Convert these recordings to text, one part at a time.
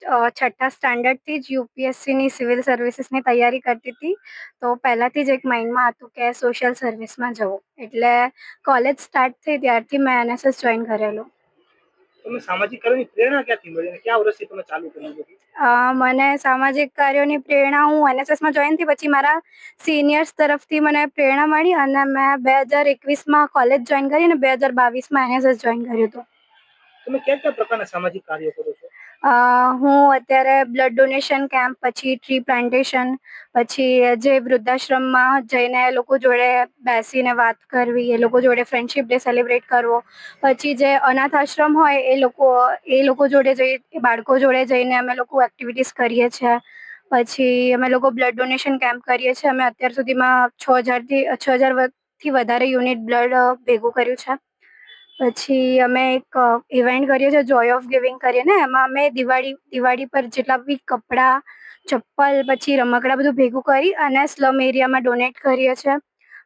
છઠ્ઠા સ્ટાન્ડર્ડથી જ યુપીએસસીની સિવિલ સર્વિસીસની તૈયારી કરતી હતી. તો પહેલાંથી જ એક માઇન્ડમાં હતું કે સોશિયલ સર્વિસમાં જવું. એટલે કોલેજ સ્ટાર્ટ થઈ ત્યારથી મેં એનએસએસ જોઈન કરેલું. તમને સામાજિક કાર્યની પ્રેરણા ક્યાંથી મળી અને કયા વર્ષથી તમે ચાલુ કર્યું? મને સામાજિક કાર્યોની પ્રેરણા હું એનએસએસમાં જોઈન થઈ પછી મારા સિનિયર્સ તરફથી મને પ્રેરણા મળી અને મેં 2021માં કોલેજ જોઈન કરી અને 2022માં એનએસએસ જોઈન કર્યું હતું. તમે કયા કયા પ્રકારના સામાજિક કાર્યો કરો છો? હું અત્યારે બ્લડ ડોનેશન કેમ્પ, પછી ટ્રી પ્લાન્ટેશન, પછી જે વૃદ્ધાશ્રમમાં જઈને એ લોકો જોડે બેસીને વાત કરવી, એ લોકો જોડે ફ્રેન્ડશિપ ડે સેલિબ્રેટ કરવો, પછી જે અનાથ આશ્રમ હોય એ લોકો જોડે જઈ બાળકો જોડે જઈને અમે લોકો એક્ટિવિટીઝ કરીએ છીએ. પછી અમે લોકો બ્લડ ડોનેશન કેમ્પ કરીએ છીએ. અમે અત્યાર સુધીમાં 6,000થી વધારે યુનિટ બ્લડ ભેગું કર્યું છે. પછી અમે એક ઇવેન્ટ કરીએ છીએ જોય ઓફ ગિવિંગ કરીને. એમાં અમે દિવાળી પર જેટલા બી કપડાં, ચપ્પલ, પછી રમકડા બધું ભેગું કરી અને સ્લમ એરિયામાં ડોનેટ કરીએ છીએ.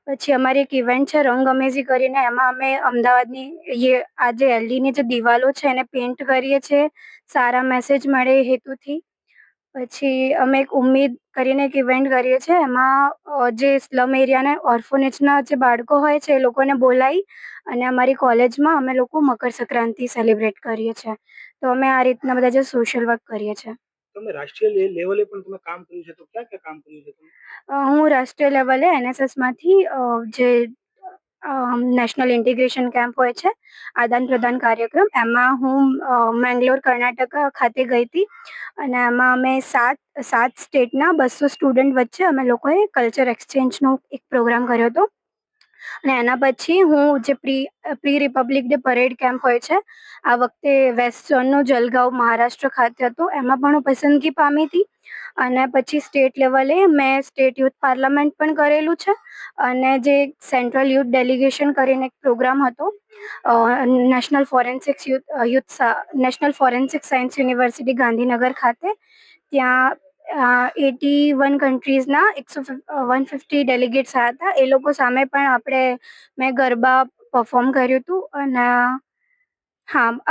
પછી અમારી એક ઇવેન્ટ છે રંગ અમેઝી કરીને. એમાં અમે અમદાવાદની આ જે એલઈડીની જે દિવાલો છે એને પેઇન્ટ કરીએ છીએ સારા મેસેજ મળે એ હેતુથી. પછી અમે એક ઉમ્મીદ કરીને એક ઇવેન્ટ કરીએ છીએ. એમાં જે સ્લમ એરિયાના ઓર્ફનેજના જે બાળકો હોય છે એ લોકોને બોલાવી અને અમારી કોલેજમાં અમે લોકો મકર સંક્રાંતિ સેલિબ્રેટ કરીએ છીએ. તો અમે આ રીતના બધા જે સોશિયલ વર્ક કરીએ છીએ. તમે રાષ્ટ્રીય લેવલે પણ તમે કામ કર્યું છે, તો ક્યાં ક્યાં કામ કર્યું છે તમે? હું રાષ્ટ્રીય લેવલે એનએસએસમાંથી જે નેશનલ ઇન્ટિગ્રેશન કેમ્પ હોય છે, આદાન પ્રદાન કાર્યક્રમ, એમાં હું મેંગ્લોર કર્ણાટક ખાતે ગઈ હતી અને એમાં અમે સાત સ્ટેટના 200 સ્ટુડન્ટ વચ્ચે અમે લોકોએ કલ્ચર એક્સચેન્જનો એક પ્રોગ્રામ કર્યો હતો. અને એના પછી હું જે pre Republic day parade camp હોય છે, આ વખતે વેસ્ટ ઝોનનો જલગાંવ મહારાષ્ટ્ર ખાતે હતો, એમાં પણ હું પસંદગી પામી હતી. અને પછી સ્ટેટ લેવલે મેં સ્ટેટ યુથ પાર્લામેન્ટ પણ કરેલું છે અને જે સેન્ટ્રલ યુથ ડેલિગેશન કરીને એક પ્રોગ્રામ હતો national forensic science university Gandhinagar ખાતે. ત્યાં 81 કન્ટ્રીઝના 150 ડેલિગેટ્સ આવ્યા હતા. એ લોકો સામે પણ મેં ગરબા પરફોર્મ કર્યું હતું. અને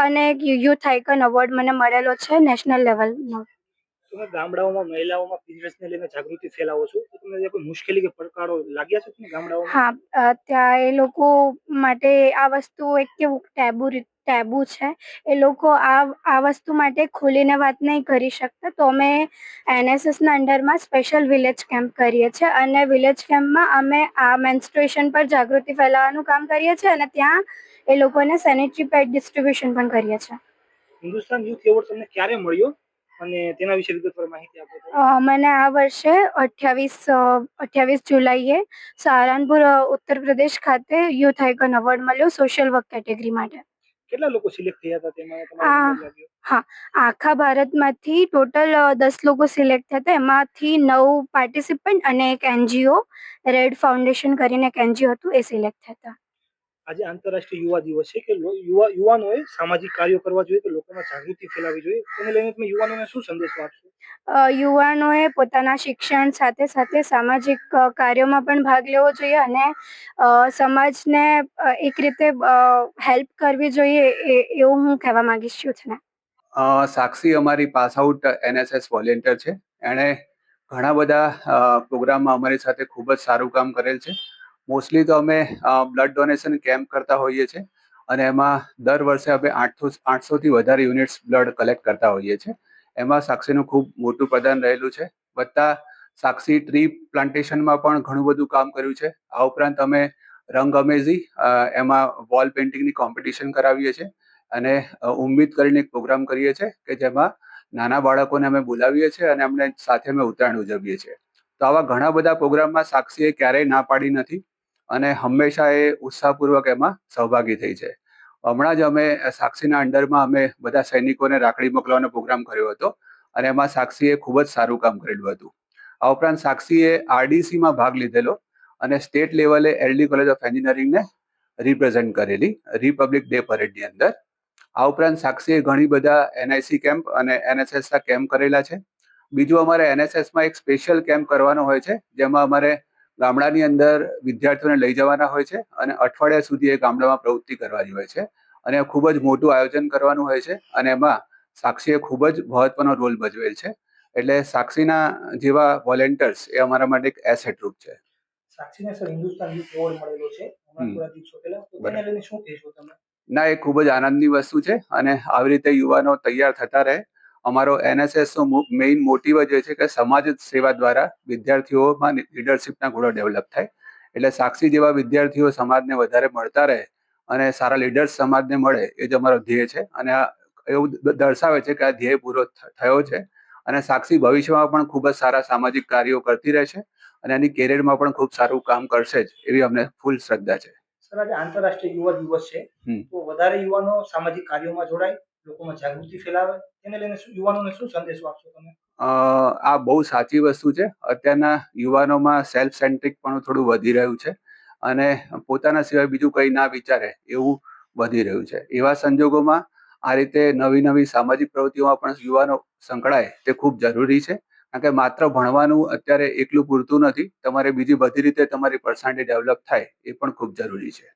અને એક યુથ આઇકન એવોર્ડ મને મળેલો છે નેશનલ લેવલનો. તમે ગામડાઓમાં મહિલાઓમાં પીરિયડ્સને લઈને જાગૃતિ ફેલાવો છો, તો તમને કોઈ મુશ્કેલી કે પડકારો લાગ્યા છે તમને ગામડાઓમાં? ત્યાં એ લોકો માટે આ વસ્તુ એક કેવું ટેબુ છે. એ લોકો આ વસ્તુ માટે ખુલીને વાત નહીં કરી શકતા. તો અમે એનએસએસના અંડરમાં સ્પેશિયલ વિલેજ કેમ્પ કરીએ છીએ અને વિલેજ કેમ્પમાં અમે આ મેન્સ્ટ્રુએશન પર જાગૃતિ ફેલાવવાનું કામ કરીએ છીએ અને ત્યાં એ લોકોને સેનિટરી પેડ ડિસ્ટ્રીબ્યુશન પણ કરીએ છીએ. હિન્દુસ્તાન યુથ એવોર્ડ તમને ક્યારે મળ્યો અને તેના વિશે વિગતવાર માહિતી આપો. મને આ વર્ષે 28 જુલાઈએ સહારનપુર ઉત્તર પ્રદેશ ખાતે યુથ આઇકન એવોર્ડ મળ્યો સોશિયલ વર્ક કેટેગરી માટે. કેટલા લોકો સિલેક્ટ થયા હતા તેમાં? આખા ભારતમાંથી ટોટલ 10 લોકો સિલેક્ટ થયા હતા. એમાંથી 9 પાર્ટિસિપન્ટ અને એક એનજીઓ રેડ ફાઉન્ડેશન કરીને એક એનજીઓ હતું એ સિલેક્ટ થયા હતા. આજે આંતરરાષ્ટ્રીય યુવા દિવસ છે કે યુવાનોએ સામાજિક કાર્યો કરવા જોઈએ, કે લોકોમાં જાગૃતિ ફેલાવવી જોઈએ, તેને લઈને તમે યુવાનોને શું સંદેશો આપશો? યુવાનોએ પોતાના શિક્ષણ સાથે સાથે સામાજિક કાર્યોમાં પણ ભાગ લેવો જોઈએ અને સમાજને એક રીતે હેલ્પ કરવી જોઈએ એવું હું કહેવા માંગીશ છું. સાક્ષી અમારી પાસ આઉટ એનએસએસ વોલેન્ટિયર છે. એણે ઘણા બધા પ્રોગ્રામમાં અમારી સાથે ખૂબ જ સારું કામ કરેલ છે. મોસ્ટલી તો અમે બ્લડ ડોનેશન કેમ્પ કરતા હોઈએ છીએ અને એમાં દર વર્ષે અમે 800થી વધારે યુનિટ્સ બ્લડ કલેક્ટ કરતા હોઈએ છીએ. એમાં સાક્ષીનું ખૂબ મોટું પ્રદાન રહેલું છે. વત્તા સાક્ષી ટ્રી પ્લાન્ટેશનમાં પણ ઘણું બધું કામ કર્યું છે. આ ઉપરાંત અમે રંગ અમેઝી એમાં વોલ પેઇન્ટિંગની કોમ્પિટિશન કરાવીએ છીએ અને ઉમ્મીદ કરીને એક પ્રોગ્રામ કરીએ છીએ કે જેમાં નાના બાળકોને અમે બોલાવીએ છીએ અને અમને સાથે અમે ઉત્તરાયણ ઉજવીએ છીએ. તો આવા ઘણા બધા પ્રોગ્રામમાં સાક્ષીએ ક્યારેય ના પાડી નથી અને હંમેશા એ ઉત્સાહપૂર્વક એમાં સહભાગી થઈ છે. હમણાં જ અમે સાક્ષીના અંડરમાં અમે બધા સૈનિકોને રાખડી મોકલવાનો પ્રોગ્રામ કર્યો હતો અને એમાં સાક્ષીએ ખૂબ જ સારું કામ કરેલું હતું. આ ઉપરાંત સાક્ષીએ આરડીસીમાં ભાગ લીધેલો અને સ્ટેટ લેવલે એલડી કોલેજ ઓફ એન્જિનિયરિંગને રિપ્રેઝેન્ટ કરેલી રિપબ્લિક ડે પરેડની અંદર. આ ઉપરાંત સાક્ષીએ ઘણી બધા એનઆઈસી કેમ્પ અને એનએસએસના કેમ્પ કરેલા છે. બીજું અમારે એનએસએસમાં એક સ્પેશિયલ કેમ્પ કરવાનો હોય છે, જેમાં અમારે ગામડાની અંદર વિદ્યાર્થીઓને લઈ જવાના હોય છે અને અઠવાડિયા સુધી એ ગામડામાં પ્રવૃત્તિ કરવાની હોય છે અને ખૂબ જ મોટું આયોજન કરવાનું હોય છે અને એમાં સાક્ષીએ ખૂબ જ મહત્વનો રોલ ભજવેલ છે. એટલે સાક્ષીના જેવા વોલેન્ટિયર્સ એ અમારા માટે એક એસેટ રૂપ છે. સાક્ષીને સર હિન્દુસ્તાન યુથ એવોર્ડ મળેલો છે હમણાં હમ. થોડા દિવસો પહેલા, તો બરાબર. તેને લઈને શું કહેશો તમે? ના, એ ખૂબ જ આનંદની વસ્તુ છે અને આવી રીતે યુવાનો તૈયાર થતા રહે. અમારો NSS નો મેઇન મોટિવ જ એ છે કે સમાજ સેવા દ્વારા વિદ્યાર્થીઓમાં લીડરશિપના ગુણો ડેવલપ થાય. એટલે સાક્ષી જેવા વિદ્યાર્થીઓ સમાજને વધારે મળતા રહે અને સારા લીડર્સ સમાજને મળે, એ જ અમારો ધ્યેય છે. અને આ એવું દર્શાવે છે કે આ ધ્યેય પૂરો થયો છે અને સાક્ષી ભવિષ્યમાં પણ ખૂબ જ સારા સામાજિક કાર્યો કરતી રહેશે અને એની કેરિયરમાં પણ ખૂબ સારું કામ કરશે જ, એવી અમને ફૂલ શ્રદ્ધા છે. સર, આજે આંતરરાષ્ટ્રીય યુવા દિવસ છે, તો વધારે યુવાનો સામાજિક કાર્યોમાં જોડાય, લોકોમાં જાગૃતિ ફેલાવે, તેને લઈને યુવાનોને શું સંદેશો આપશો તમે? આ બહુ સાચી વસ્તુ છે. અત્યારના યુવાનોમાં સેલ્ફ સેન્ટ્રિક પણ થોડું વધી રહ્યું છે અને પોતાના સિવાય બીજું કંઈ ના વિચારે એવું વધી રહ્યું છે. એવા સંજોગોમાં આ રીતે નવી નવી સામાજિક પ્રવૃત્તિઓમાં પણ યુવાનો સંકળાય તે ખૂબ જરૂરી છે. કારણ કે માત્ર ભણવાનું અત્યારે એકલું પૂરતું નથી, તમારે બીજી બધી રીતે તમારી પર્સનાલિટી ડેવલપ થાય એ પણ ખૂબ જરૂરી છે.